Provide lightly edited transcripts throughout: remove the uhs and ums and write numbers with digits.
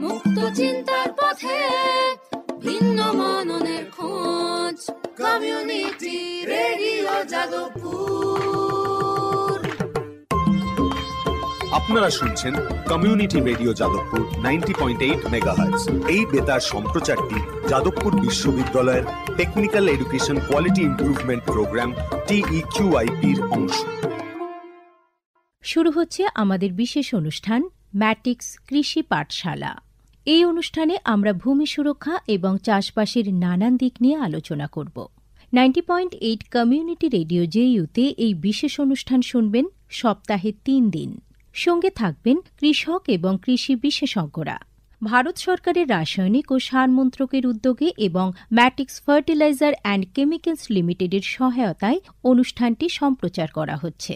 মুক্ত চিন্তার পথে ভিন্ন মননের খোঁজ, কমিউনিটি রেডিও যাদবপুর। আপনারা শুনছেন কমিউনিটি রেডিও যাদবপুর 90.8 মেগাহার্টজ। এই বেতার সম্প্রচারটি যাদবপুর বিশ্ববিদ্যালয়ের technical education quality improvement programme TEQIP-র অংশ। শুরু হচ্ছে আমাদের বিশেষ অনুষ্ঠান ম্যাটিক্স কৃষি পাঠশালা। এই অনুষ্ঠানে আমরা ভূমি সুরক্ষা এবং চাষবাসের নানান দিক নিয়ে আলোচনা করব। 90.8 কমিউনিটি রেডিও জেইউতে এই বিশেষ অনুষ্ঠান শুনবেন সপ্তাহে 3 দিন। সঙ্গে থাকবেন কৃষক এবং কৃষি বিশেষজ্ঞরা। ভারত সরকারের রাসায়নিক ও সার মন্ত্রকের উদ্যোগে এবং ম্যাটিক্স ফার্টিলাইজার অ্যান্ড কেমিক্যালস লিমিটেডের সহায়তায় অনুষ্ঠানটি সম্প্রচার করা হচ্ছে।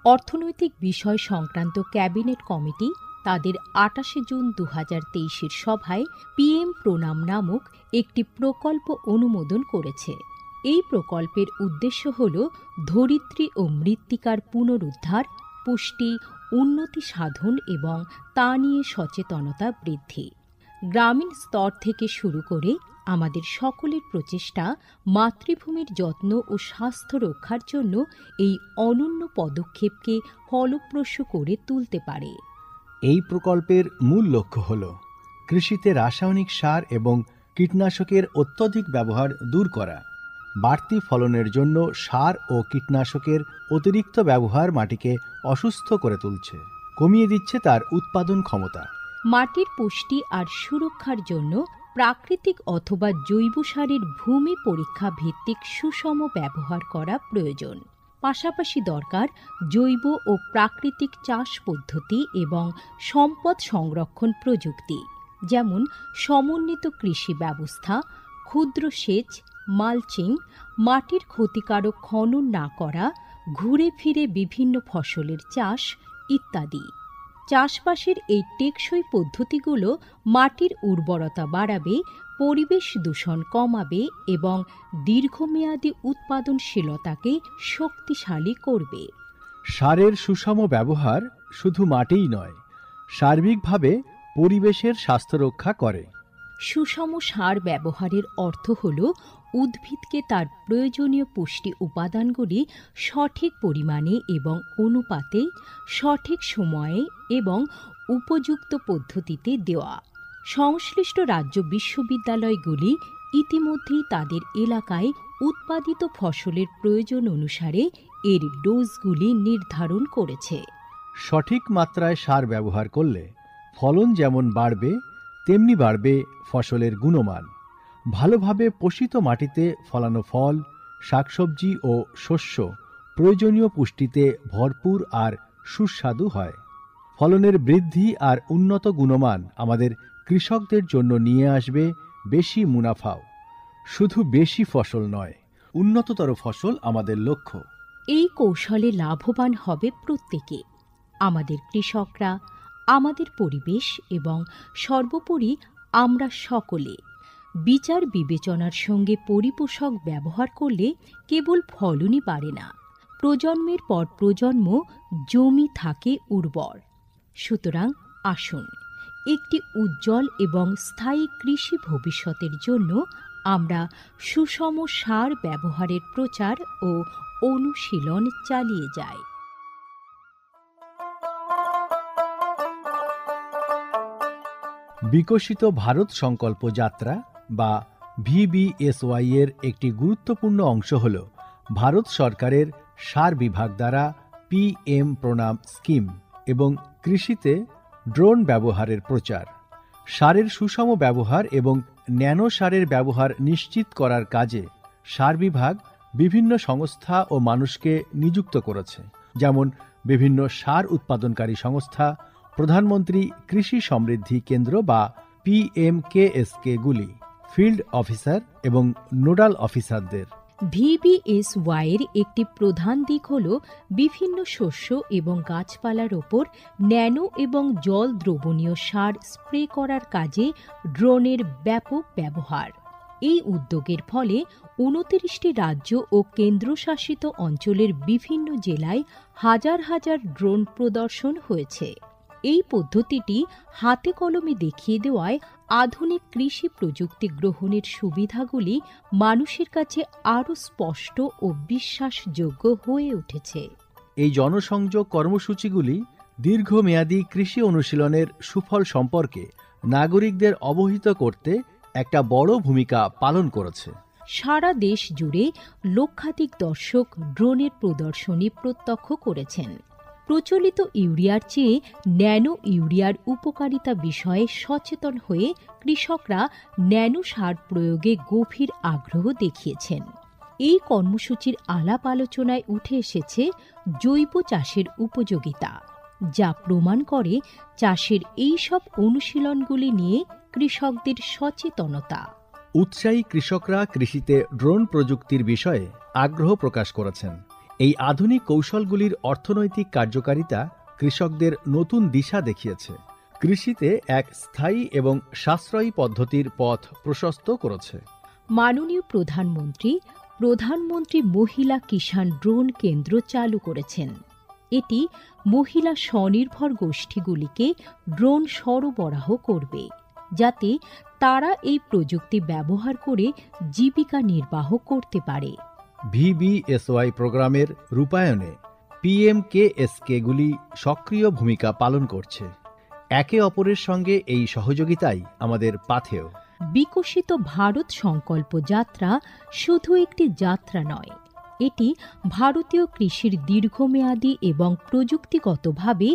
অর্থনৈতিক বিষয় সংক্রান্ত ক্যাবিনেট কমিটি তাদের 28 জুন 2023 সভায় পিএম প্রণাম নামক একটি প্রকল্প অনুমোদন করেছে। এই প্রকল্পের উদ্দেশ্য হল ধরিত্রী ও মৃত্তিকার পুনরুদ্ধার, পুষ্টি, উন্নতি সাধন এবং তা নিয়ে সচেতনতা বৃদ্ধি। গ্রামীণ স্তর থেকে শুরু করে আমাদের সকলের প্রচেষ্টা মাতৃভূমির যত্ন ও স্বাস্থ্য রক্ষার জন্য এই অনন্য পদক্ষেপকে ফলপ্রসূ করে তুলতে পারে। এই প্রকল্পের মূল লক্ষ্য হল কৃষিতে রাসায়নিক সার এবং কীটনাশকের অত্যধিক ব্যবহার দূর করা। বাড়তি ফলনের জন্য সার ও কীটনাশকের অতিরিক্ত ব্যবহার মাটিকে অসুস্থ করে তুলছে, কমিয়ে দিচ্ছে তার উৎপাদন ক্ষমতা। মাটির পুষ্টি আর সুরক্ষার জন্য প্রাকৃতিক অথবা জৈব সারের ভূমি পরীক্ষা ভিত্তিক সুষম ব্যবহার করা প্রয়োজন। পাশাপাশি দরকার জৈব ও প্রাকৃতিক চাষ পদ্ধতি এবং সম্পদ সংরক্ষণ প্রযুক্তি, যেমন সমন্বিত কৃষি ব্যবস্থা, ক্ষুদ্র সেচ, মালচিং, মাটির ক্ষতিকারক খনন না করা, ঘুরে ফিরে বিভিন্ন ফসলের চাষ ইত্যাদি। চাষবাসের এই টেকসই পদ্ধতিগুলো মাটির উর্বরতা বাড়াবে, পরিবেশ দূষণ কমাবে এবং দীর্ঘমেয়াদী উৎপাদনশীলতাকে শক্তিশালী করবে। সারের সুষম ব্যবহার শুধু মাটিই নয়, সার্বিকভাবে পরিবেশের স্বাস্থ্য রক্ষা করে। সুষম সার ব্যবহারের অর্থ হল উদ্ভিদকে তার প্রয়োজনীয় পুষ্টি উপাদানগুলি সঠিক পরিমাণে এবং অনুপাতে, সঠিক সময়ে এবং উপযুক্ত পদ্ধতিতে দেওয়া। সংশ্লিষ্ট রাজ্য বিশ্ববিদ্যালয়গুলি ইতিমধ্যেই তাদের এলাকায় উৎপাদিত ফসলের প্রয়োজন অনুসারে এর ডোজগুলি নির্ধারণ করেছে। সঠিক মাত্রায় সার ব্যবহার করলে ফলন যেমন বাড়বে, তেমনি বাড়বে ফসলের গুণমান। ভালোভাবে পোষিত মাটিতে ফলানো ফল, শাকসবজি ও শস্য প্রয়োজনীয় পুষ্টিতে ভরপুর আর সুস্বাদু হয়। ফলনের বৃদ্ধি আর উন্নত গুণমান আমাদের কৃষকদের জন্য নিয়ে আসবে বেশি মুনাফাও। শুধু বেশি ফসল নয়, উন্নততর ফসল আমাদের লক্ষ্য। এই কৌশলে লাভবান হবে প্রত্যেকে, আমাদের কৃষকরা, আমাদের পরিবেশ এবং সর্বোপরি আমরা সকলে। বিচার বিবেচনার সঙ্গে পরিপোষক ব্যবহার করলে কেবল ফলনই বাড়ে না, প্রজন্মের পর প্রজন্ম জমি থাকে উর্বর। সুতরাং আসুন, একটি উজ্জ্বল এবং স্থায়ী কৃষি ভবিষ্যতের জন্য আমরা সুষম সার ব্যবহারের প্রচার ও অনুশীলন চালিয়ে যাই। বিকশিত ভারত সংকল্প যাত্রা বা VBSY এর একটি গুরুত্বপূর্ণ অংশ হল ভারত সরকারের সার বিভাগ দ্বারা PM প্রণাম স্কিম এবং কৃষিতে ড্রোন ব্যবহারের প্রচার। সারের সুষম ব্যবহার এবং ন্যানো সারের ব্যবহার নিশ্চিত করার কাজে সার বিভাগ বিভিন্ন সংস্থা ও মানুষকে নিযুক্ত করেছে, যেমন বিভিন্ন সার উৎপাদনকারী সংস্থা, প্রধানমন্ত্রী কৃষি সমৃদ্ধি কেন্দ্র বা PMKSK গুলি, ফিল্ড অফিসার এবং নোডাল অফিসারদের। VBSY এর একটি প্রধান দিক হল বিভিন্ন শস্য এবং গাছপালার ওপর ন্যানো এবং জল দ্রবণীয় সার স্প্রে করার কাজে ড্রোনের ব্যাপক ব্যবহার। এই উদ্যোগের ফলে ২৯টি রাজ্য ও কেন্দ্রশাসিত অঞ্চলের বিভিন্ন জেলায় হাজার হাজার ড্রোন প্রদর্শন হয়েছে। এই পদ্ধতিটি হাতে কলমে দেখিয়ে দেওয়ায় আধুনিক কৃষি প্রযুক্তি গ্রহণের সুবিধাগুলি মানুষের কাছে আরও স্পষ্ট ও বিশ্বাসযোগ্য হয়ে উঠেছে। এই জনসংযোগ কর্মসূচিগুলি দীর্ঘমেয়াদী কৃষি অনুশীলনের সুফল সম্পর্কে নাগরিকদের অবহিত করতে একটা বড় ভূমিকা পালন করেছে। সারা দেশ জুড়ে লক্ষাধিক দর্শক ড্রোনের প্রদর্শনী প্রত্যক্ষ করেছেন। প্রচলিত ইউরিয়ার চেয়ে ন্যানো ইউরিয়ার উপকারিতা বিষয়ে সচেতন হয়ে কৃষকরা ন্যানো সার প্রয়োগে গভীর আগ্রহ দেখিয়েছেন। এই কর্মসূচির আলাপ আলোচনায় উঠে এসেছে জৈব চাষের উপযোগিতা, যা প্রমাণ করে চাষের এই সব অনুশীলনগুলি নিয়ে কৃষকদের সচেতনতা। উৎসাহী কৃষকরা কৃষিতে ড্রোন প্রযুক্তির বিষয়ে আগ্রহ প্রকাশ করেছেন। এই আধুনিক কৌশলগুলির অর্থনৈতিক কার্যকারিতা কৃষকদের নতুন দিশা দেখিয়েছে, কৃষিতে এক স্থায়ী এবং সাশ্রয়ী পদ্ধতির পথ প্রশস্ত করেছে। মাননীয় প্রধানমন্ত্রী মহিলা কিষাণ ড্রোন কেন্দ্র চালু করেছেন। এটি মহিলা স্বনির্ভর গোষ্ঠীগুলিকে ড্রোন সরবরাহ করবে, যাতে তারা এই প্রযুক্তি ব্যবহার করে জীবিকা নির্বাহ করতে পারে। VBSY প্রোগ্রামের রূপায়ণে PMKSKগুলি সক্রিয় ভূমিকা পালন করছে। একে অপরের সঙ্গে এই সহযোগিতাই আমাদের পাথেয়। বিকশিত ভারত সংকল্প যাত্রা শুধু একটি যাত্রা নয়, এটি ভারতীয় কৃষির দীর্ঘমেয়াদী এবং প্রযুক্তিগতভাবে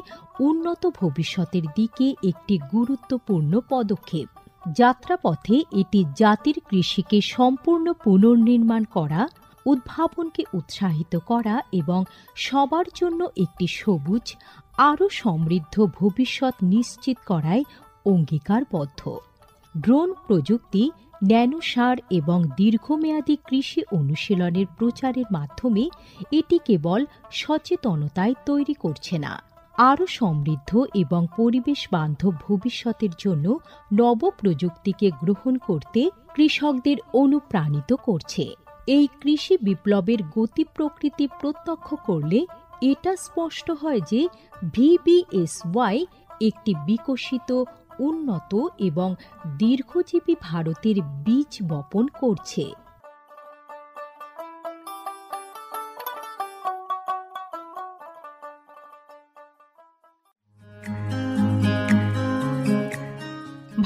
উন্নত ভবিষ্যতের দিকে একটি গুরুত্বপূর্ণ পদক্ষেপ। যাত্রাপথে এটি জাতির কৃষিকে সম্পূর্ণ পুনর্নির্মাণ করা, উদ্ভাবনকে উৎসাহিত করা এবং সবার জন্য একটি সবুজ, আরও সমৃদ্ধ ভবিষ্যৎ নিশ্চিত করায় অঙ্গীকারবদ্ধ। ড্রোন প্রযুক্তি, ন্যানো সার এবং দীর্ঘমেয়াদী কৃষি অনুশীলনের প্রচারের মাধ্যমে এটি কেবল সচেতনতায় তৈরি করছে না, আরও সমৃদ্ধ এবং পরিবেশ বান্ধব ভবিষ্যতের জন্য নব প্রযুক্তিকে গ্রহণ করতে কৃষকদের অনুপ্রাণিত করছে। এই কৃষি বিপ্লবের গতি প্রকৃতি প্রত্যক্ষ করলে এটা স্পষ্ট হয় যে VBSY একটি বিকশিত, উন্নত এবং দীর্ঘজীবী ভারতের বীজ বপন করছে।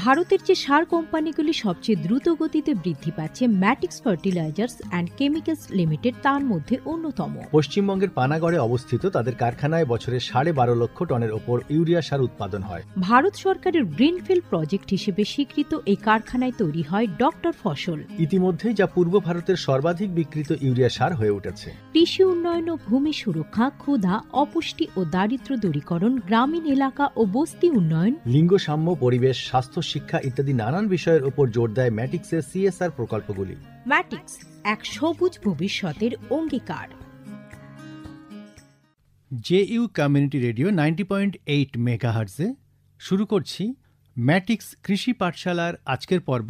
ভারতের যে সার কোম্পানিগুলি সবচেয়ে দ্রুত গতিতে বৃদ্ধি পাচ্ছে, ম্যাটিক্স ফার্টিলাইজার্স অ্যান্ড কেমিক্যালস লিমিটেড তার মধ্যে অন্যতম। পশ্চিমবঙ্গের পানাগড়ে অবস্থিত তাদের কারখানায় বছরে 12.5 লক্ষ টনের ওপর ইউরিয়া সার উৎপাদন হয়। ভারত সরকারের গ্রিনফিল্ড প্রজেক্ট হিসেবে স্বীকৃত এই কারখানায় তৈরি হয় ডক্টর ফসল। ইতিমধ্যেই যা পূর্ব ভারতের সর্বাধিক বিক্রিত ইউরিয়া সার হয়ে উঠেছে। কৃষি উন্নয়ন ও ভূমি সুরক্ষা, ক্ষুধা, অপুষ্টি ও দারিদ্র্য দূরীকরণ, গ্রামীণ এলাকা ও বস্তি উন্নয়ন, লিঙ্গ সাম্য, পরিবেশ, স্বাস্থ্য, শিক্ষা ইত্যাদি নানান বিষয়ের উপর জোর দেয় ম্যাটিক্সের CSR প্রকল্পগুলি। ম্যাটিক্স এক সবুজ ভবিষ্যতের অঙ্গীকার। JU কমিউনিটি রেডিও 90.8 মেগাহার্টজে শুরু করছি ম্যাটিক্স কৃষি পাঠশালার আজকের পর্ব।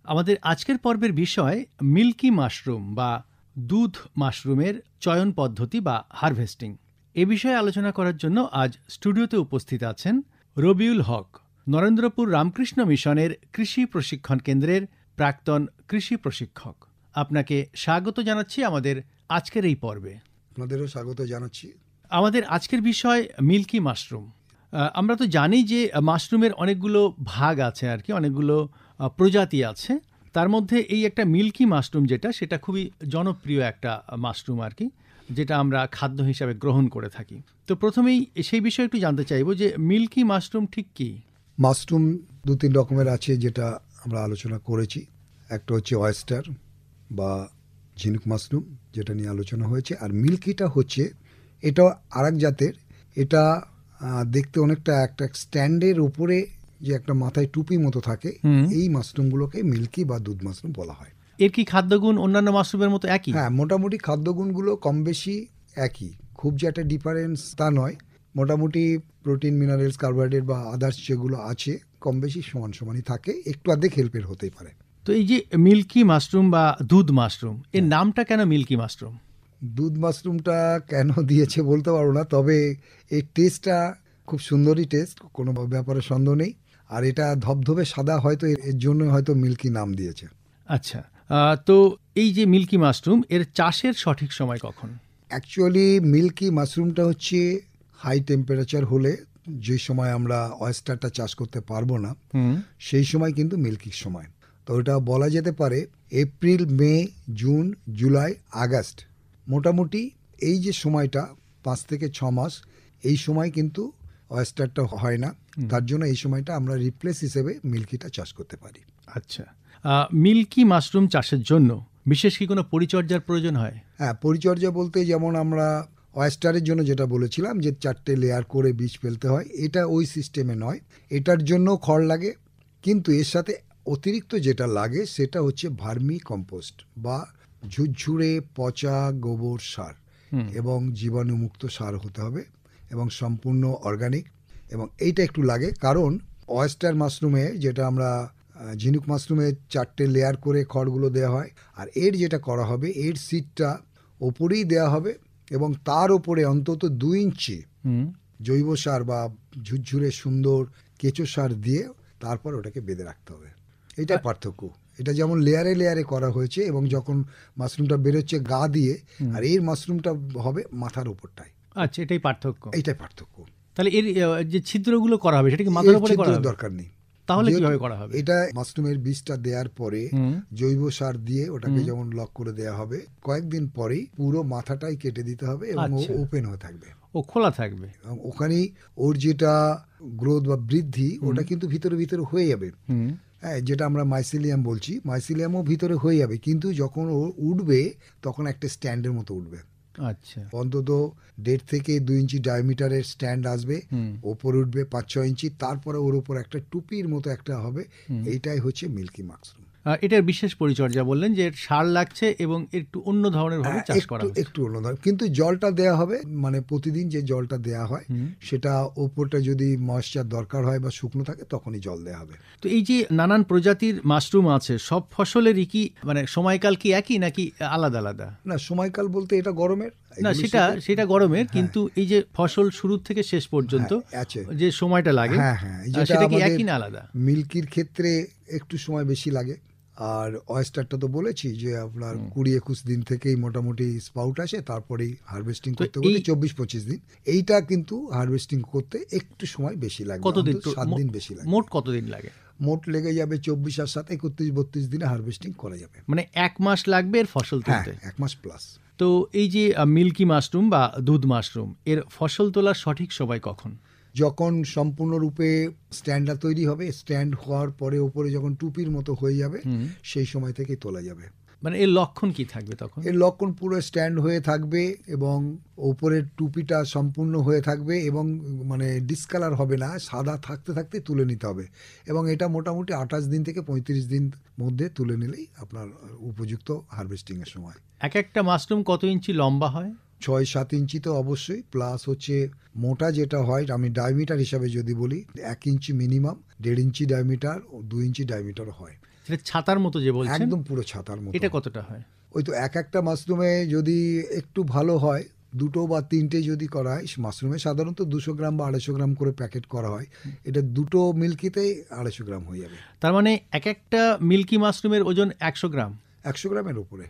আমাদের আজকের পর্বের বিষয় মিল্কি মাশরুম বা দুধ মাশরুমের চয়ন পদ্ধতি বা হারভেস্টিং। এ বিষয়ে আলোচনা করার জন্য আজ স্টুডিওতে উপস্থিত আছেন রবিউল হক, নরেন্দ্রপুর রামকৃষ্ণ মিশনের কৃষি প্রশিক্ষণ কেন্দ্রের প্রাক্তন কৃষি প্রশিক্ষক। আপনাকে স্বাগত জানাচ্ছি আমাদের আজকের এই পর্বে। আপনাদেরও স্বাগত জানাচ্ছি। আমাদের আজকের বিষয় মিল্কি মাশরুম। আমরা তো জানি যে মাশরুমের অনেকগুলো ভাগ আছে আর কি, অনেকগুলো প্রজাতি আছে। তার মধ্যে এই একটা মিল্কি মাশরুম যেটা, সেটা খুবই জনপ্রিয় একটা মাশরুম আর কি, যেটা আমরা খাদ্য হিসাবে গ্রহণ করে থাকি। তো প্রথমেই সেই বিষয়ে একটু জানতে চাইবো যে মিল্কি মাশরুম ঠিক কি? মাশরুম 2-3 রকমের আছে, যেটা আমরা আলোচনা করেছি। একটা হচ্ছে অয়েস্টার বা ঝিনুক মাশরুম, যেটা নিয়ে আলোচনা হয়েছে। আর মিল্কিটা হচ্ছে, এটা আরেক জাতের। এটা দেখতে অনেকটা একটা স্ট্যান্ডের উপরে যে একটা মাথায় টুপি মতো থাকে, এই মাশরুমগুলোকে মিল্কি বা দুধ মাশরুম বলা হয়। এর কি খাদ্যগুণ অন্যান্য মাশরুমের মতো একই? হ্যাঁ, মোটামুটি খাদ্যগুণগুলো কম বেশি একই, খুব যে একটা ডিফারেন্স তা নয়। মোটামুটি প্রোটিন, মিনারেলস, কার্বোহাইড্রেট বা আদার্স যেগুলো আছে কম বেশি সমানই থাকে, একটু অর্ধেক হেল্পের হতেই পারে। তো এই যে মিল্কি মাশরুম বা দুধ মাশরুম, এর নামটা কেন মিল্কি মাশরুম? দুধ মাশরুমটা কেন দিয়েছে বলতে পারবো না, তবে এই টেস্টটা খুব সুন্দরই টেস্ট, কোনো ব্যাপারে সন্দেহ নেই। আর এটা ধবধবে সাদা, হয়তো এর জন্য হয়তো মিল্কি নাম দিয়েছে। আচ্ছা, তো এই যে মিল্কি মাশরুম, এর চাষের সঠিক সময় কখন? অ্যাকচুয়ালি মিল্কি মাশরুমটা হচ্ছে হাই টেম্পারেচার হলে যে সময় আমরা অয়েস্টারটা চাষ করতে পারবো না, সেই সময় কিন্তু মিল্কির সময়। তো ওটা বলা যেতে পারে এপ্রিল, মে, জুন, জুলাই, আগস্ট, মোটামুটি এই যে সময়টা 5 থেকে 6 মাস, এই সময় কিন্তু অয়েস্টারটা হয় না। তার জন্য এই সময়টা আমরা রিপ্লেস হিসেবে মিল্কিটা চাষ করতে পারি। আচ্ছা, মিল্কি মাশরুম চাষের জন্য বিশেষ কি কোনো পরিচর্যার প্রয়োজন হয়? হ্যাঁ, পরিচর্যা বলতে যেমন আমরা অয়েস্টারের জন্য যেটা বলেছিলাম যে 4টে লেয়ার করে বীজ ফেলতে হয়, এটা ওই সিস্টেমে নয়। এটার জন্য খড় লাগে, কিন্তু এর সাথে অতিরিক্ত যেটা লাগে সেটা হচ্ছে ভার্মি কম্পোস্ট বা ঝুরঝুরে পচা গোবর সার এবং জীবাণুমুক্ত সার হতে হবে এবং সম্পূর্ণ অর্গানিক। এবং এইটা একটু লাগে, কারণ অয়েস্টার মাশরুমে যেটা আমরা ঝিনুক মাশরুমে 4টে লেয়ার করে খড়গুলো দেওয়া হয়, আর এর যেটা করা হবে এর সিডটা ওপরেই দেওয়া হবে এবং তার ওপরে অন্তত 2 ইঞ্চি জৈব সার বা ঝুরঝুরে সুন্দর কেঁচো সার দিয়ে তারপর ওটাকে বেঁধে রাখতে হবে। এটা পার্থক্য। এটা যেমন লেয়ারে লেয়ারে করা হয়েছে এবং যখন মাশরুমটা বেরোচ্ছে গা দিয়ে, আর এর মাশরুমটা হবে মাথার উপরটায়। আচ্ছা, এটাই পার্থক্য। এইটাই পার্থক্য। তাহলে এর যে ছিদ্রগুলো করা হবে সেটা কি মাথার উপরে করা হবে? দরকার নেই। তাহলে কিভাবে করা হবে? এটা মাশরুমের বীজটা দেওয়ার পরে জৈব সার দিয়ে ওটাকে যেমন লক করে দেওয়া হবে, কয়েকদিন পরেই পুরো মাথাটাই কেটে দিতে হবে এবং ওপেন হয়ে থাকবে, ও খোলা থাকবে। এবং ওখানেই ওর যেটা গ্রোথ বা বৃদ্ধি ওটা কিন্তু ভিতরে ভিতরে হয়ে যাবে। হ্যাঁ, যেটা আমরা মাইসিলিয়াম বলছি, মাইসিলিয়ামও ভিতরে হয়ে যাবে, কিন্তু যখন ও উঠবে তখন একটা স্ট্যান্ডের মতো উঠবে। আচ্ছা, অন্তত 1.5 থেকে 2 ইঞ্চি ডায়ামিটারের স্ট্যান্ড আসবে, ওপর উঠবে 5-6 ইঞ্চি, তারপরে ওর উপর একটা টুপির মতো একটা হবে। এইটাই হচ্ছে মিল্কি মাশরুম। এটার বিশেষ পরিচর্যা বললেন যে সার লাগছে এবং একটু অন্য ধরনের ভাবে চাষ করা হচ্ছে। একটু অন্য ধরনের, কিন্তু জলটা দেয়া হবে, মানে প্রতিদিন যে জলটা দেয়া হয় সেটা ওপরটা যদি ময়েশ্চার দরকার হয় বা শুকনো থাকে তখনই জল দেয়া হবে। তো এই যে নানান প্রজাতির মাশরুম আছে, সব ফসলেরই কি মানে সময়কাল কি একই নাকি আলাদা আলাদা? না, সময়কাল বলতে এটা গরমের না, সেটা গরমের, কিন্তু এই যে ফসল শুরু থেকে শেষ পর্যন্ত যে সময়টা লাগে, সেটা কি একই না আলাদা? মিল্কির ক্ষেত্রে একটু সময় বেশি লাগে, আর অয়েস্টারটা তো বলেছি যে আপনার 20-21 দিন থেকেই মোটামুটি স্পাউট আসে, তারপরেই হারভেস্টিং করতে করতে 24-25 দিন। এইটা কিন্তু হারভেস্টিং করতে একটু সময় বেশি লাগে, কতদিন? 7 দিন বেশি লাগে। মোট কতদিন লাগে? মোট লেগে যাবে 24 আর 7 31-32 দিনে হারভেস্টিং করা যাবে। মানে 1 মাস লাগবে এর ফসল তুলতে? 1 মাস প্লাস। তো এই যে মিল্কি মাশরুম বা দুধ মাশরুম, এর ফসল তোলার সঠিক সময় কখন? যখন সম্পূর্ণরূপে স্ট্যান্ডটা তৈরি হবে, স্ট্যান্ড হওয়ার পরে ওপরে যখন টুপির মতো হয়ে যাবে, সেই সময় থেকে তোলা যাবে। মানে এর লক্ষণ কি থাকবে তখন? এর লক্ষণ পুরো স্ট্যান্ড হয়ে থাকবে এবং ওপরের টুপিটা সম্পূর্ণ হয়ে থাকবে এবং মানে ডিসকালার হবে না, সাদা থাকতে থাকতে তুলে নিতে হবে। এবং এটা মোটামুটি 28 দিন থেকে 35 দিন মধ্যে তুলে নিলেই আপনার উপযুক্ত হারভেস্টিংয়ের সময়। এক একটা মাশরুম কত ইঞ্চি লম্বা হয়? 6-7 ইঞ্চি তো অবশ্যই, প্লাস হচ্ছে মোটা যেটা হয়, আমি ডায়ামিটার হিসাবে যদি বলি 1 ইঞ্চি মিনিমাম, 1.5 ইঞ্চি ডায়ামিটার, 2 ইঞ্চি ডায়ামিটার হয়। সেটা ছাতার মতো যে বলছেন? একদম পুরো ছাতার মতো। এটা কতটা হয়? ওই তো এক একটা মাশরুমে যদি একটু ভালো হয়, 2 বা 3টে যদি করা হয়, মাশরুমে সাধারণত 200 গ্রাম বা 250 গ্রাম করে প্যাকেট করা হয়, এটা 2টো মিল্কিতেই 250 গ্রাম হয়ে যাবে। তার মানে এক একটা মিল্কি মাশরুমের ওজন 100 গ্রাম? 100 গ্রামের উপরে।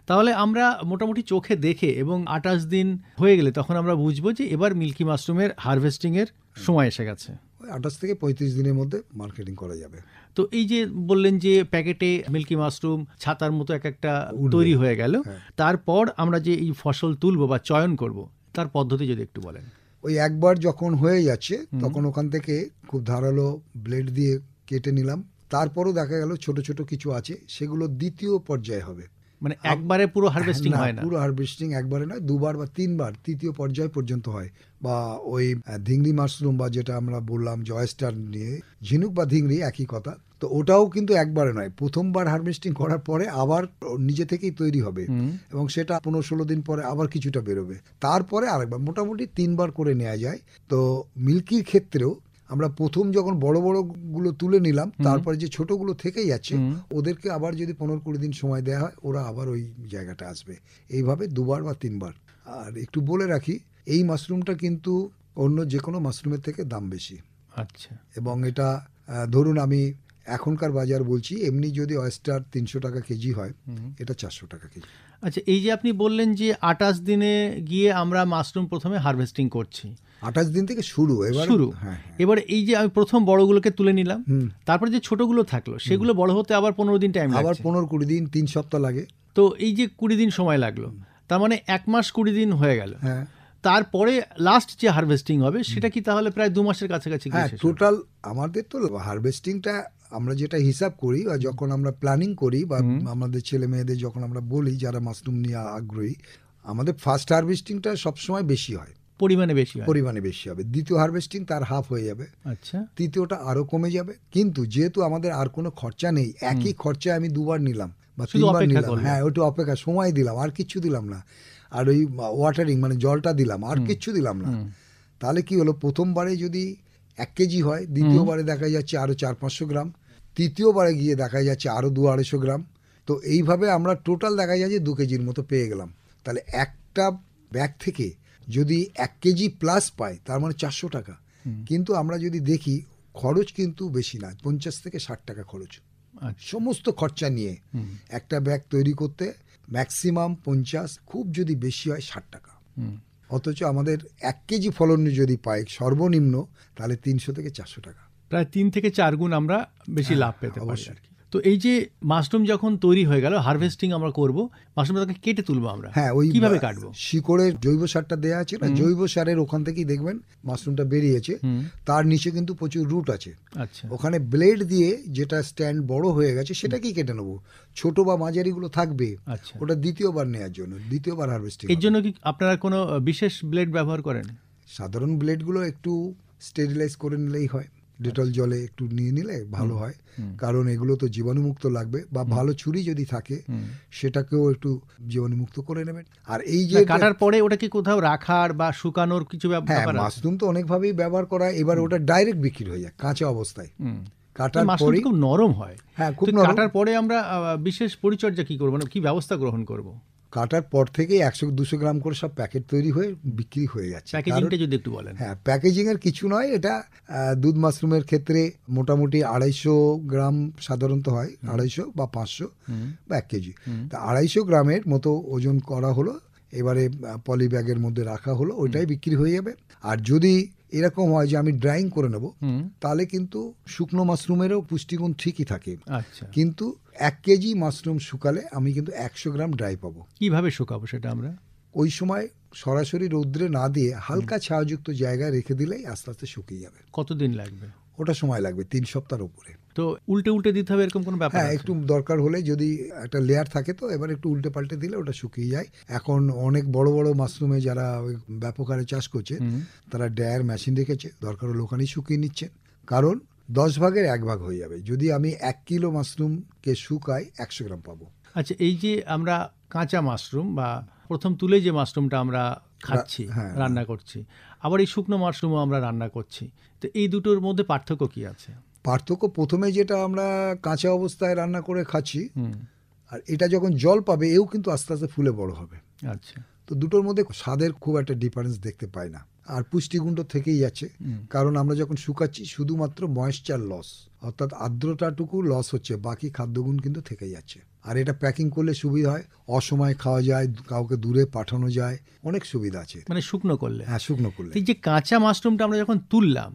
তাহলে আমরা মোটামুটি চোখে দেখে এবং 28 দিন হয়ে গেলে তখন আমরা বুঝবো যে এবার মিল্কি মাশরুমের হারভেস্টিং এর সময় এসে গেছে। 28 থেকে 35 দিনের মধ্যে মার্কেটিং করা যাবে। তো এই যে বললেন যে প্যাকেটে মিল্কি মাশরুম ছাতার মতো এক একটা তৈরি হয়ে গেল, তারপর আমরা যে এই ফসল তুলবো বা চয়ন করব, তার পদ্ধতি যদি একটু বলেন। ওই একবার যখন হয়ে যাচ্ছে তখন ওখান থেকে খুব ধারালো ব্লেড দিয়ে কেটে নিলাম, তারপরও দেখা গেল ছোট ছোট কিছু আছে, সেগুলো দ্বিতীয় পর্যায়ে হবে। মানে একবারে পুরো হারভেস্টিং হয় না? পুরো হারভেস্টিং একবারে নয়, 2বার বা 3বার তৃতীয় পর্যায় পর্যন্ত হয়। বা ওই ধিংড়ি মাশরুম বা যেটা আমরা বললাম যে অয়েস্টার নিয়ে, ঝিনুক বা ধিংড়ি একই কথা, তো ওটাও কিন্তু একবারে নয়, প্রথমবার হারভেস্টিং করার পরে আবার নিজে থেকেই তৈরি হবে এবং সেটা 15-16 দিন পরে আবার কিছুটা বেরোবে, তারপরে আরেকবার, মোটামুটি 3বার করে নেওয়া যায়। তো মিল্কির ক্ষেত্রেও আমরা প্রথম যখন বড় বড় গুলো তুলে নিলাম, তারপরে যে ছোটগুলো থেকেই যাচ্ছে ওদেরকে আবার যদি 15-20 দিন সময় দেওয়া হয়, ওরা আবার ওই জায়গাটা আসবে। এইভাবে 2বার বা 3বার। আর একটু বলে রাখি, এই মাশরুমটা কিন্তু অন্য যে কোনো মাশরুমের থেকে দাম বেশি। আচ্ছা, এবং এটা ধরুন আমি এখনকার বাজার বলছি, এমনি যদি অয়েস্টার 300 টাকা কেজি হয়, এটা 400 টাকা কেজি। আচ্ছা, এই যে আপনি বললেন যে 28 দিনে গিয়ে আমরা মাশরুম প্রথমে হারভেস্টিং করছি, 28 দিন থেকে শুরু। হ্যাঁ, এবার এই যে আমি প্রথম বড়গুলোকে তুলে নিলাম, তারপরে যে ছোটগুলো থাকলো সেগুলো বড় হতে আবার 15 দিন টাইম আবার লাগছে। 15-20 দিন, 3 সপ্তাহ লাগে। তো এই যে 20 দিন সময় লাগলো, তার মানে 1 মাস 20 দিন হয়ে গেল। হ্যাঁ, তারপরে লাস্ট যে হারভেস্টিং হবে সেটা কি তাহলে প্রায় 2 মাসের কাছাকাছি হ্যাঁ, গিয়ে শেষ হবে? টোটাল আমাদের তো হারভেস্টিংটা আমরা যেটা হিসাব করি বা যখন আমরা প্ল্যানিং করি বা আমাদের ছেলে মেয়েদের যখন আমরা বলি যারা মাশরুম নিয়ে আগ্রহী, আমাদের ফার্স্ট হারভেস্টিংটা সবসময় বেশি হয়, পরিমাণে বেশি হয়। পরিমাণে বেশি হবে। দ্বিতীয় হারভেস্টিং তার হাফ হয়ে যাবে, আচ্ছা, তৃতীয়টা আরো কমে যাবে। কিন্তু যেহেতু আমাদের আর কোনো খরচা নেই, একই খরচায় আমি 2বার নিলাম বা শুধু 3বার অপেক্ষা নিলাম, করলে। হ্যাঁ ওইটু অপেক্ষা, সময় দিলাম, আর কিচ্ছু দিলাম না। আর ওই ওয়াটারিং মানে জলটা দিলাম, আর কিচ্ছু দিলাম না। তাহলে কি হলো, প্রথমবারে যদি 1 কেজি হয়, দ্বিতীয়বারে দেখা যাচ্ছে আরো 400-500 গ্রাম, তৃতীয়বারে গিয়ে দেখা যাচ্ছে আরো 200-250 গ্রাম। তো এইভাবে আমরা টোটাল দেখা যায় যে 2 কেজির মতো পেয়ে গেলাম। তাহলে একটা ব্যাগ থেকে যদি 1 কেজি প্লাস পাই, তার মানে 400 টাকা। কিন্তু আমরা যদি দেখি খরচ কিন্তু বেশি না, 50 থেকে 60 টাকা খরচ, সমস্ত খরচা নিয়ে একটা ব্যাগ তৈরি করতে ম্যাক্সিমাম 50, খুব যদি বেশি হয় 60 টাকা। অথচ আমাদের 1 কেজি ফলন যদি পাই সর্বনিম্ন, তাহলে 300 থেকে 400 টাকা, প্রায় 3 থেকে 4 গুণ আমরা বেশি লাভ পেতে পারি অবশ্যই। আর কি। তো এই যে মাশরুম যখন তৈরি হয়ে গেল, হারভেস্টিং আমরা করব, মাশরুমটাকে কেটে তুলবো আমরা, হ্যাঁ ওই কিভাবে কাটবো? শিকড়ের জৈব সারটা দেওয়া আছে না, জৈব সারের ওখান থেকেই দেখবেন মাশরুমটা বেরিয়েছে, তার নিচে কিন্তু প্রচুর রুট আছে। আচ্ছা, ওখানে ব্লেড দিয়ে যেটা স্ট্যান্ড বড় হয়ে গেছে সেটাকেই কেটে নেবো, ছোট বা মাঝারিগুলো থাকবে, আচ্ছা। ওটা দ্বিতীয়বার নেওয়ার জন্য, দ্বিতীয়বার হারভেস্টিং। এর জন্য কি আপনারা কোনো বিশেষ ব্লেড ব্যবহার করেন? সাধারণ ব্লেডগুলো একটু স্টেরিলাইজ করে নিলেই হয়, ডেটল জলে একটু নিয়ে নিলে ভালো হয়, কারণ এগুলো তো জীবাণুমুক্ত লাগবে। বা ভালো ছুরি যদি থাকে সেটাকেও একটু জীবাণুমুক্ত করে নেবেন। আর এই যে কাটার পরে ওটা কি কোথাও রাখার বা শুকানোর কিছু হ্যাঁ, ব্যাপার আছে? মাশরুম তো অনেকভাবেই ব্যবহার করা হয়, এবার ওটা ডাইরেক্ট বিক্রি হয়ে যায় কাঁচা অবস্থায়। কাটার মাশরুম পরে খুব নরম হয়, হ্যাঁ খুব তো নরম। কাটার পরে আমরা বিশেষ পরিচর্যা কি করবো, মানে কি ব্যবস্থা গ্রহণ করব? কাটার পর থেকে 100-200 গ্রাম করে সব প্যাকেট তৈরি হয়ে বিক্রি হয়ে যাচ্ছে। প্যাকেজিংটা যদি একটু বলেন। হ্যাঁ, প্যাকেজিং এর কিছু নয়, এটা দুধ মাশরুমের ক্ষেত্রে মোটামুটি 250 গ্রাম সাধারণত হয়, 250 বা 500 বা 1 কেজি। তা 250 গ্রামের মতো ওজন করা হলো, এবারে পলি ব্যাগের মধ্যে রাখা হলো, ওইটাই বিক্রি হয়ে যাবে। আর যদি এরকম হয় যে আমি ড্রাইং করে নেব, তাহলে কিন্তু শুকনো মাশরুমেরও পুষ্টিগুণ ঠিকই থাকে। আচ্ছা, কিন্তু 1 কেজি মাশরুম শুকালে আমি কিন্তু 100 গ্রাম ড্রাই পাবো। কিভাবে শুকাবো সেটা আমরা? ওই সময় সরাসরি রৌদ্রে না দিয়ে হালকা ছায়াযুক্ত জায়গায় রেখে দিলেই আস্তে আস্তে শুকিয়ে যাবে। কতদিন লাগবে? ওটা সময় লাগবে 3 সপ্তাহের উপরে। তো উল্টে উল্টে দিতে হবে এরকম কোনো ব্যাপার হ্যাঁ, আছে? একটু দরকার হলে যদি একটা লেয়ার থাকে তো এবার একটু উল্টে পাল্টে দিলে ওটা শুকিয়ে যায়। এখন অনেক বড় বড় মাশরুমে যারা ওই ব্যাপক হারে চাষ করছে, তারা ড্রায়ার মেশিন রেখেছে, দরকার হলে ওখানেই শুকিয়ে নিচ্ছে। কারণ 10 ভাগের 1 ভাগ হয়ে যাবে। যদি আমি 1 কিলো মাশরুমকে শুকাই 100 গ্রাম পাবো। আচ্ছা, এই যে আমরা কাঁচা মাশরুম বা প্রথম তুলে যে মাশরুমটা আমরা খাচ্ছি, হ্যাঁ, রান্না করছি, আবার এই শুকনো মাশরুমও আমরা রান্না করছি, তো এই দুটোর মধ্যে পার্থক্য কি আছে? পার্থক্য, প্রথমে যেটা আমরা কাঁচা অবস্থায় রান্না করে খাচ্ছি, আর এটা যখন জল পাবে এও কিন্তু আস্তে আস্তে ফুলে বড় হবে। আচ্ছা, তো দুটোর মধ্যে স্বাদের খুব একটা ডিফারেন্স দেখতে পাই না। আর পুষ্টিগুণ তো থেকেই যাচ্ছে, কারণ আমরা যখন শুকাচ্ছি শুধুমাত্র ময়েশ্চার লস, অর্থাৎ আর্দ্রতাটুকু লস হচ্ছে, বাকি খাদ্যগুণ কিন্তু থেকে যাচ্ছে। আর এটা প্যাকিং করলে সুবিধা হয়, অসময়ে খাওয়া যায়, কাউকে দূরে পাঠানো যায়, অনেক সুবিধা আছে। মানে শুকনো করলে? হ্যাঁ, শুকনো করলে। এই যে কাঁচা মাশরুমটা আমরা যখন তুললাম,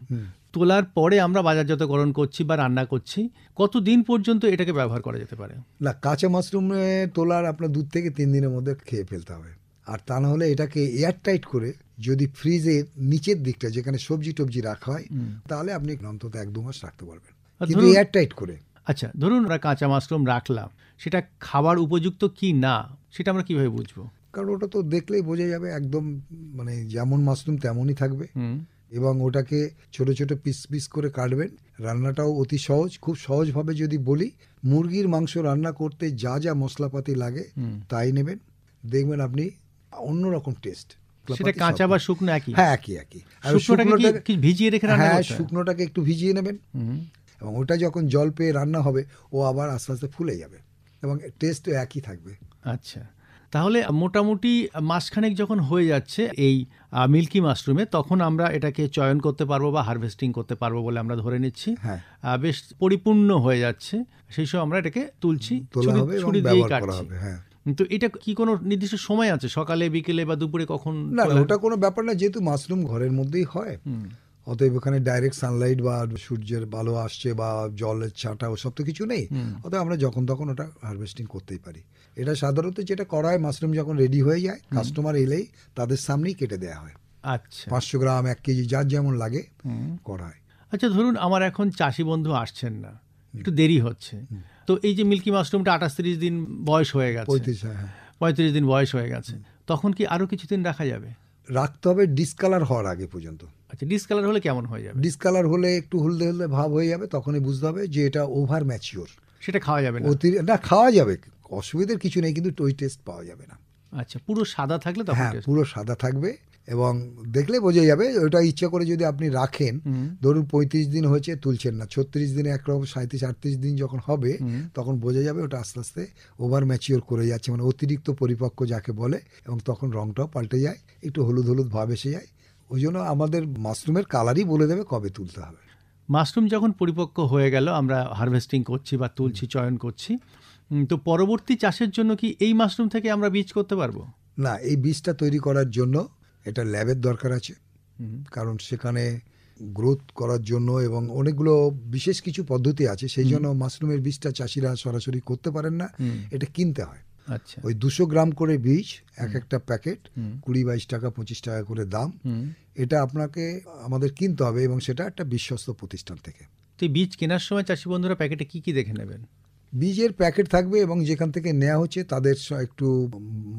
তোলার পরে আমরা বাজারজাতকরণ করছি বা রান্না করছি, কতদিন পর্যন্ত এটাকে ব্যবহার করা যেতে পারে? না, কাঁচা মাশরুমে তোলার আপনার 2 থেকে 3 দিনের মধ্যে খেয়ে ফেলতে হবে। আর তা না হলে এটাকে এয়ার টাইট করে যদি ফ্রিজের নিচের দিকটা যেখানে সবজি টবজি রাখা হয়, তাহলে আপনি অন্তত 1-2 মাস রাখতে পারবেন, কিন্তু এয়ার টাইট করে। আচ্ছা, ধরুন আমরা কাঁচা মাশরুম রাখলাম, সেটা খাবার উপযুক্ত কি না সেটা আমরা কিভাবে বুঝবো? কারণ ওটা তো দেখলেই বোঝা যাবে, একদম মানে যেমন মাশরুম তেমনই থাকবে। এবং ওটাকে ছোট ছোট পিস পিস করে কাটবেন। রান্নাটাও অতি সহজ, খুব সহজভাবে যদি বলি, মুরগির মাংস রান্না করতে যা যা মশলাপাতি লাগে তাই নেবেন, দেখবেন আপনি অন্যরকম টেস্ট। সেটা কাঁচা বা শুকনো একই? হ্যাঁ, একই। আর শুকনোটাকে কি ভিজিয়ে রেখে রান্না হ্যাঁ, করতে হয়? শুকনোটাকে একটু ভিজিয়ে নেবেন এবং ওটা যখন জল পেয়ে রান্না হবে ও আবার আস্তে আস্তে ফুলে যাবে এবং টেস্টও একই থাকবে। আচ্ছা, তাহলে মোটামুটি মাসখানেক যখন হয়ে যাচ্ছে এই মিল্কি মাশরুমে, তখন আমরা এটাকে চয়ন করতে পারবো বা হারভেস্টিং করতে পারবো বলে আমরা ধরে নিচ্ছি। হ্যাঁ, বেশ পরিপূর্ণ হয়ে যাচ্ছে, সেই সময় আমরা এটাকে তুলছি, তোলা হবে এবং ছুরি দিয়ে ব্যবহার করা কাটছি। হবে। হ্যাঁ, তো এটা কি কোনো নির্দিষ্ট সময় আছে, সকালে বিকেলে বা দুপুরে কখন? না ওটা কোনো ব্যাপার না, যেহেতু মাশরুম ঘরের মধ্যেই হয়, অতএব ওখানে ডাইরেক্ট সানলাইট বা সূর্যের আলো আসছে বা জলের ছাটা ওসব তো কিছু নেই, অতএব আমরা যখন তখন ওটা হারভেস্টিং করতেই পারি। এটা সাধারণত যেটা করা হয়, মাশরুম যখন রেডি হয়ে যায় কাস্টমার এলেই তাদের সামনেই কেটে দেওয়া হয়। আচ্ছা, 500 গ্রাম 1 কেজি যার যেমন লাগে করা হয়। আচ্ছা, ধরুন আমার এখন চাষি বন্ধু আসছেন না, একটু দেরি হচ্ছে, তো এই যে মিল্কি মাশরুমটা 28-30 দিন বয়স হয়ে গেছে, 35, হ্যাঁ, 35 দিন বয়স হয়ে গেছে, তখন কি আরো কিছুদিন রাখা যাবে? রাখতে হবে ডিসকালার হওয়ার আগে পর্যন্ত। আচ্ছা, ডিসকালার হলে কেমন হয়ে যাবে? ডিসকালার হলে একটু হলদে হলদে ভাব হয়ে যাবে, তখনই বুঝতে হবে যে এটা ওভার ম্যাচিওর। সেটা খাওয়া যাবে না? না, খাওয়া যাবে, অসুবিধার কিছু নেই, কিন্তু ওই টেস্ট পাওয়া যাবে না। আচ্ছা, পুরো সাদা থাকলে তখন হ্যাঁ, taste- পুরো সাদা থাকবে এবং দেখলে বোঝা যাবে। ওটা ইচ্ছা করে যদি আপনি রাখেন, ধরুন 35 দিন হয়েছে তুলছেন না, 36 দিনে একরকম, 37-38 দিন যখন হবে তখন বোঝা যাবে ওটা আস্তে আস্তে ওভার ম্যাচিওর করে যাচ্ছে, মানে অতিরিক্ত পরিপক্ক যাকে বলে, এবং তখন রংটাও পাল্টে যায়, একটু হলুদ হলুদ ভাব এসে যায়। ওই জন্য আমাদের মাশরুমের কালারই বলে দেবে কবে তুলতে হবে। মাশরুম যখন পরিপক্ক হয়ে গেল, আমরা হারভেস্টিং করছি বা তুলছি, চয়ন করছি, তো পরবর্তী চাষের জন্য কি এই মাশরুম থেকে আমরা বীজ করতে পারবো? না, এই বীজটা তৈরি করার জন্য এটা ল্যাবের দরকার আছে, কারণ সেখানে গ্রোথ করার জন্য এবং অনেকগুলো বিশেষ কিছু পদ্ধতি আছে, সেই জন্য মাশরুমের বীজটা চাষিরা সরাসরি করতে পারেন না, এটা কিনতে হয়। আচ্ছা, ওই 200 গ্রাম করে বীজ, এক একটা প্যাকেট 20-22 টাকা 25 টাকা করে দাম, এটা আপনাকে আমাদের কিনতে হবে এবং সেটা একটা বিশ্বস্ত প্রতিষ্ঠান থেকে। তো এই বীজ কেনার সময় চাষি বন্ধুরা প্যাকেটে কি কি দেখে নেবেন? বীজের প্যাকেট থাকবে এবং যেখান থেকে নেওয়া হচ্ছে তাদের একটু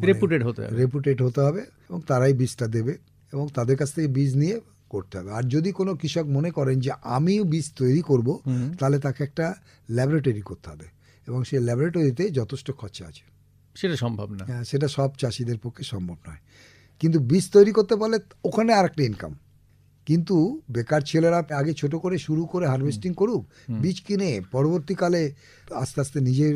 রেপুটেড হতে হবে। রেপুটেড হতে হবে এবং তারাই বীজটা দেবে এবং তাদের কাছ থেকে বীজ নিয়ে করতে হবে। আর যদি কোনো কৃষক মনে করেন যে আমিও বীজ তৈরি করব, তাহলে তাকে একটা ল্যাবরেটরি করতে হবে এবং সেই ল্যাবরেটরিতে যথেষ্ট খরচা আছে। সেটা সম্ভব না। হ্যাঁ, সেটা সব চাষিদের পক্ষে সম্ভব নয়, কিন্তু বীজ তৈরি করতে পারলে ওখানে আর একটা ইনকাম। কিন্তু বেকার ছেলেরা আগে ছোট করে শুরু করে হারভেস্টিং করুক, বীজ কিনে পরবর্তীকালে আস্তে আস্তে নিজের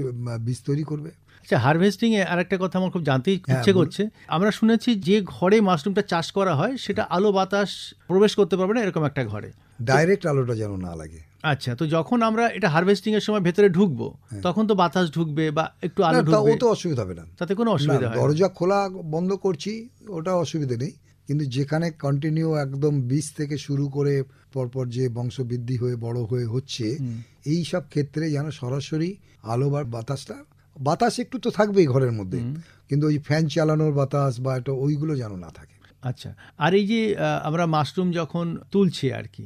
বীজ তৈরি করবে। আচ্ছা, হারভেস্টিং এ আরেকটা কথা আমার খুব জানতে ইচ্ছে বলুন। করছে। আমরা শুনেছি যে ঘরে মাশরুমটা চাষ করা হয় সেটা আলো বাতাস প্রবেশ করতে পারবে না, এরকম একটা ঘরে। ডাইরেক্ট আলোটা যেন না লাগে। আচ্ছা, তো যখন আমরা এটা হারভেস্টিং এর সময় ভেতরে ঢুকবো, তখন তো বাতাস ঢুকবে বা একটু আলো না, ঢুকবে, ও তো অসুবিধা হবে না, তাতে কোনো অসুবিধা হয় না? দরজা খোলা বন্ধ করছি ওটা অসুবিধা নেই, কিন্তু যেখানে কন্টিনিউ একদম বীজ থেকে শুরু করে পরপর যে বংশবৃদ্ধি হয়ে বড় হয়ে হচ্ছে, এই সব ক্ষেত্রে যেন সরাসরি আলো বা বাতাস একটু তো থাকবেই ঘরের মধ্যে, কিন্তু ওই ফ্যান চালানোর বাতাস বা এটা ওইগুলো যেন না থাকে। আচ্ছা, আর এই যে আমরা মাশরুম যখন তুলছি আর কি,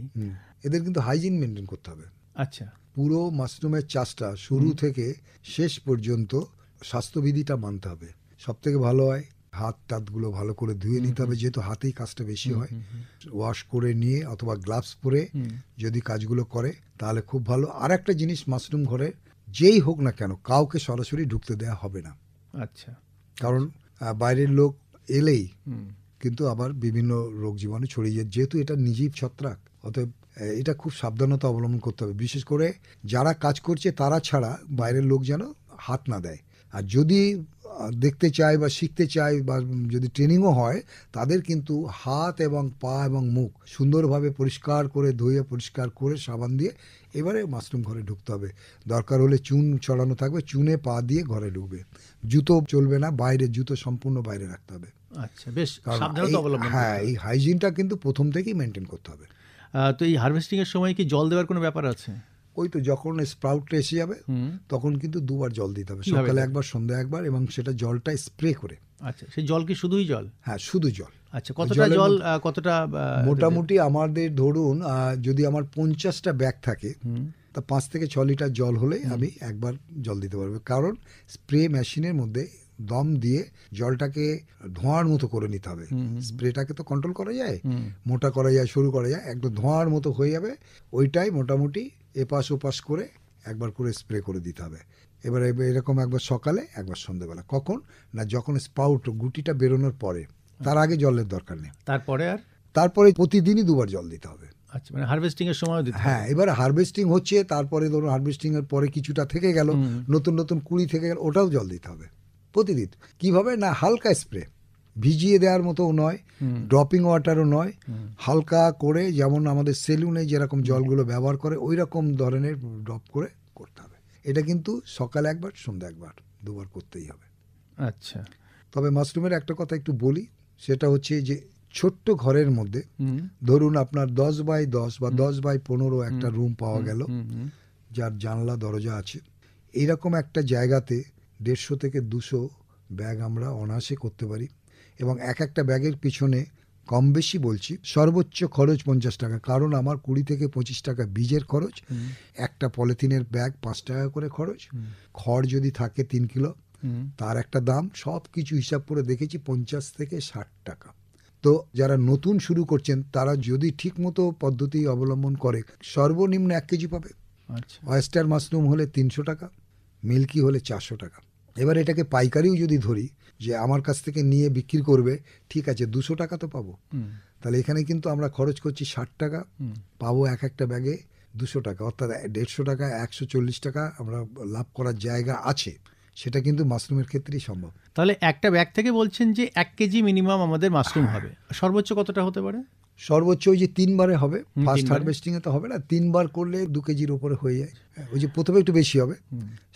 এদের কিন্তু হাইজিন মেনটেন করতে হবে। আচ্ছা, পুরো মাশরুমের চাষটা শুরু থেকে শেষ পর্যন্ত স্বাস্থ্যবিধিটা মানতে হবে। সব থেকে ভালো হয় হাত টাতগুলো ভালো করে ধুয়ে নিতে হবে, যেহেতু হাতেই কাজটা বেশি হয়। ওয়াশ করে নিয়ে অথবা গ্লাভস পরে যদি কাজগুলো করে তাহলে খুব ভালো। আর একটা জিনিস, মাশরুম ঘরে যেই হোক না কেন কাউকে সরাসরি ঢুকতে দেওয়া হবে না, আচ্ছা, কারণ বাইরের লোক এলেই কিন্তু আবার বিভিন্ন রোগ জীবাণু ছড়িয়ে যায়, যেহেতু এটা নিজেই ছত্রাক। অতএব এটা খুব সাবধানতা অবলম্বন করতে হবে, বিশেষ করে যারা কাজ করছে তারা ছাড়া বাইরের লোক যেন হাত না দেয়। আর যদি দেখতে চায় বা শিখতে চায় বা যদি ট্রেনিংও হয়, তাদের কিন্তু হাত এবং পা এবং মুখ সুন্দরভাবে পরিষ্কার করে ধুয়ে পরিষ্কার করে সাবান দিয়ে এবারে মাশরুম ঘরে ঢুকতে হবে। দরকার হলে চুন ছড়ানো থাকবে, চুনে পা দিয়ে ঘরে ঢুকবে। জুতো চলবে না, বাইরে জুতো সম্পূর্ণ বাইরে রাখতে হবে। আচ্ছা, বেশ কারণ সাবধানতা অবলম্বন করতে হ্যাঁ, হবে। এই হাইজিনটা কিন্তু প্রথম থেকেই মেনটেন করতে হবে। তো এই হারভেস্টিং এর সময় কি জল দেওয়ার কোনো ব্যাপার আছে? ওই তো যখন স্প্রাউটটা এসে যাবে তখন কিন্তু দুবার জল দিতে হবে, কিভাবে সকালে দেবে? একবার সন্ধ্যা একবার, এবং সেটা জলটা স্প্রে করে। আচ্ছা, সেই জল কি শুধুই জল? হ্যাঁ, শুধু জল। আচ্ছা, কতটা জলের জল, মধ্যে কতটা মোটামুটি আমাদের ধরুন যদি আমার 50টা ব্যাগ থাকে তা 5 থেকে 6 লিটার জল হলে আমি একবার জল দিতে পারবো, কারণ স্প্রে মেশিনের মধ্যে দম দিয়ে জলটাকে ধোঁয়ার মতো করে নিতে হবে। স্প্রেটাকে তো কন্ট্রোল করা যায়, মোটা করা যায়, সরু করা যায়, একদম ধোঁয়ার মতো হয়ে যাবে, ওইটাই মোটামুটি এপাশ ওপাশ করে একবার করে স্প্রে করে দিতে হবে। এবারে এরকম একবার সকালে একবার সন্ধ্যেবেলা। কখন না, যখন স্পাউট গুটিটা বেরোনোর পরে তার আগে জলের দরকার নেই। তারপরে প্রতিদিনই 2 বার জল দিতে হবে। আচ্ছা, মানে হারভেস্টিং এর সময় দিতে হবে। হ্যাঁ, এবার হারভেস্টিং হচ্ছে, তারপরে ধরুন হারভেস্টিং এর পরে কিছুটা থেকে গেল, নতুন নতুন কুড়ি থেকে গেল, ওটাও জল দিতে হবে প্রতিদিন। কিভাবে না, হালকা স্প্রে, ভিজিয়ে দেওয়ার মতো নয়, ড্রপিং ওয়াটারও নয়, হালকা করে, যেমন আমাদের সেলুনে যেরকম জলগুলো ব্যবহার করে ওই রকম ধরনের ড্রপ করে করতে হবে। এটা কিন্তু সকালে একবার, সন্ধ্যা একবার, 2 বার করতেই হবে। আচ্ছা, তবে মাশরুমের একটা কথা একটু বলি, সেটা হচ্ছে যে ছোট্ট ঘরের মধ্যে ধরুন আপনার 10x10 বা 10x15 একটা রুম পাওয়া গেল, যার জানলা দরজা আছে, এইরকম একটা জায়গাতে 150 থেকে 200 ব্যাগ আমরা অনায়াসে করতে পারি। এবং একটা ব্যাগের পিছনে কম বেশি বলছি, সর্বোচ্চ খরচ 50 টাকা, কারণ আমার 20 থেকে 25 টাকা বীজের খরচ, একটা পলিথিনের ব্যাগ 5 টাকা করে খরচ, খড় যদি থাকে 3 কিলো তার একটা দাম, সব কিছু হিসাব করে দেখেছি 50 থেকে 60 টাকা। তো যারা নতুন শুরু করছেন তারা যদি ঠিকমতো পদ্ধতি অবলম্বন করে সর্বনিম্ন 1 কেজি পাবে। অয়েস্টার মাশরুম হলে 300 টাকা, মিল্কি হলে 400 টাকা। এবার এটাকে পাইকারিও যদি ধরি, যে আমার কাছ থেকে নিয়ে বিক্রি করবে, ঠিক আছে 200 টাকা তো পাবো, তাহলে এখানে কিন্তু আমরা খরচ করছি 60 টাকা, পাবো একটা ব্যাগে 200 টাকা, অর্থাৎ 150 টাকা, 140 টাকা আমরা লাভ করার জায়গা আছে। সেটা কিন্তু মাশরুমের ক্ষেত্রেই সম্ভব। তাহলে একটা ব্যাগ থেকে বলছেন যে 1 কেজি মিনিমাম আমাদের মাশরুম হবে। সর্বোচ্চ কতটা হতে পারে? সর্বোচ্চ ওই যে 3 বারে হবে, ফার্স্ট হারভেস্টিং এ তো হবে না, 3 বার করলে 2 কেজির উপরে হয়ে যায়। ওই যে প্রথমে একটু বেশি হবে,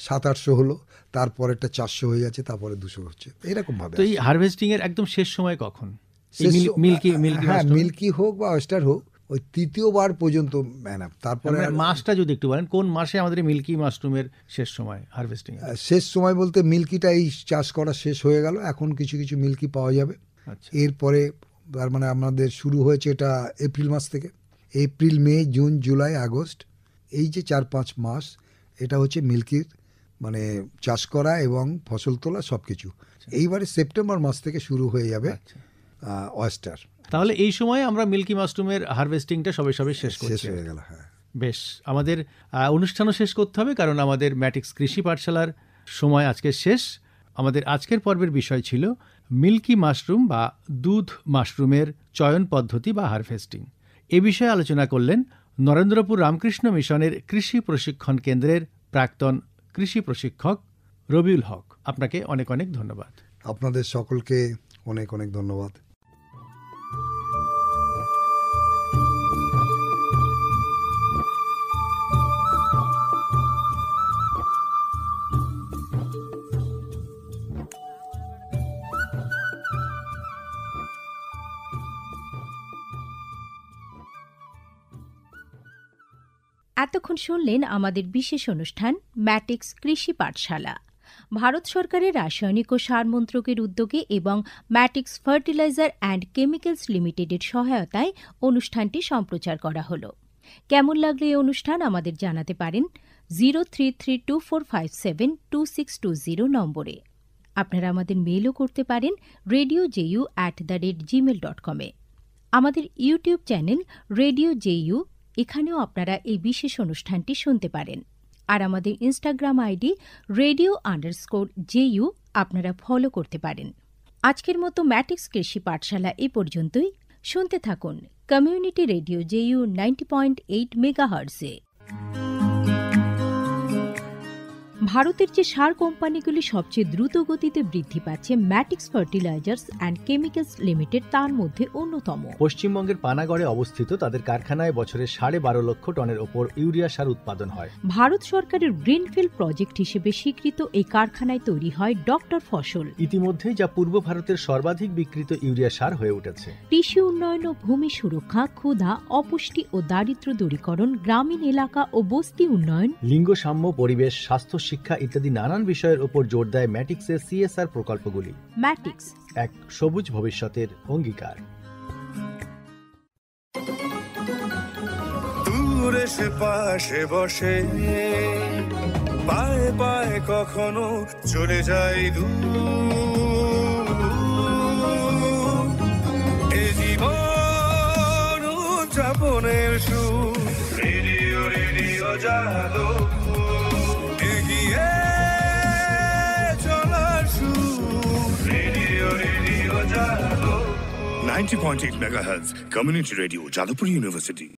700-800 হলো, তারপরেরটা 400 হয়ে যাচ্ছে, তারপরে 200 হচ্ছে, এরকম ভাবে। তো এই হারভেস্টিং এর একদম শেষ সময় কখন? মিল্কি হোক বা অয়েস্টার হোক, ওই 3য় বার পর্যন্ত ম্যানাপ। তারপরে মাসটা যদি একটু বলেন, কোন মাসে আমাদের মিল্কি মাশরুমের শেষ সময় হারভেস্টিং? শেষ সময় বলতে মিল্কিটা এই চাষ করা শেষ হয়ে গেল, এখন কিছু কিছু মিল্কি পাওয়া যাবে। এরপরে তার মানে আমাদের শুরু হয়েছে এটা এপ্রিল মাস থেকে, এপ্রিল, মে, জুন, জুলাই, আগস্ট, এই যে 4-5 মাস এটা হচ্ছে মিল্কির মানে চাষ করা এবং ফসল তোলা সব কিছু। এইবারে সেপ্টেম্বর মাস থেকে শুরু হয়ে যাবে অয়েস্টার। তাহলে এই সময় আমরা মিল্কি মাশরুমের হারভেস্টিংটা সবে শেষ হয়ে গেল। হ্যাঁ, বেশ, আমাদের অনুষ্ঠানও শেষ করতে হবে, কারণ আমাদের ম্যাটিক্স কৃষি পাঠশালার সময় আজকে শেষ। আমাদের আজকের পর্বের বিষয় ছিল মিল্কি মাশরুম বা দুধ মাশরুমের চয়ন পদ্ধতি বা হারভেস্টিং। এ বিষয়ে আলোচনা করলেন নরেন্দ্রপুর রামকৃষ্ণ মিশনের কৃষি প্রশিক্ষণ কেন্দ্রের প্রাক্তন কৃষি প্রশিক্ষক রবিউল হক। আপনাকে অনেক অনেক ধন্যবাদ। আপনাদের সকলকে অনেক অনেক ধন্যবাদ। এতক্ষণ শুনলেন আমাদের বিশেষ অনুষ্ঠান ম্যাটিক্স কৃষি পাঠশালা। ভারত সরকারের রাসায়নিক ও সার মন্ত্রকের উদ্যোগে এবং ম্যাটিক্স ফার্টিলাইজার অ্যান্ড কেমিক্যালস লিমিটেডের সহায়তায় অনুষ্ঠানটি সম্প্রচার করা হল। কেমন লাগলো এই অনুষ্ঠান আমাদের জানাতে পারেন 0332457262 নম্বরে। আপনারা আমাদের মেইলও করতে পারেন radioju@gmail.com এ। আমাদের ইউটিউব চ্যানেল রেডিও জেইউ, এখানেও আপনারা এই বিশেষ অনুষ্ঠানটি শুনতে পারেন। আর আমাদের ইনস্টাগ্রাম আইডি radio_JU আপনারা ফলো করতে পারেন। আজকের মতো ম্যাটিক্স কৃষি পাঠশালা এ পর্যন্তই। শুনতে থাকুন কমিউনিটি রেডিও জেইউ 90.8 মেগাহার্টজে। ভারতের যে সার কোম্পানিগুলি সবচেয়ে দ্রুত গতিতে বৃদ্ধি পাচ্ছে ম্যাটিক্স ফার্টিলাইজার্স অ্যান্ড কেমিক্যালস লিমিটেড তার মধ্যে অন্যতম। পশ্চিমবঙ্গের পানাগড়ে অবস্থিত তাদের কারখানায় বছরে 12.5 লক্ষ টনের ওপর ইউরিয়া সার উৎপাদন হয়। ভারত সরকারের গ্রিনফিল্ড প্রজেক্ট হিসেবে স্বীকৃত এই কারখানায় তৈরি হয় ডক্টর ফসল। ইতিমধ্যে যা পূর্ব ভারতের সর্বাধিক বিক্রিত ইউরিয়া সার হয়ে উঠেছে। কৃষি উন্নয়ন ও ভূমি সুরক্ষা, ক্ষুধা, অপুষ্টি ও দারিদ্র্য দূরীকরণ, গ্রামীণ এলাকা ও বস্তি উন্নয়ন, লিঙ্গ সাম্য, পরিবেশ, স্বাস্থ্য, শিক্ষা ইত্যাদি নানান বিষয়ের উপর জোর দেয় ম্যাটিক্সের সিএসআর প্রকল্পগুলি। ম্যাটিক্স এক সবুজ ভবিষ্যতের অঙ্গীকার। দূরে সে পাশে বসে পায়ে পায়ে কখনো চলে যায় দূর। এ জীবন উদযাপনের সুর, রেডিও রেডিও জাদু এগিয়ে চলার সুর, রেডিও রেডিও জাদু। 90.8 megahertz, Community Radio, Jadavpur University.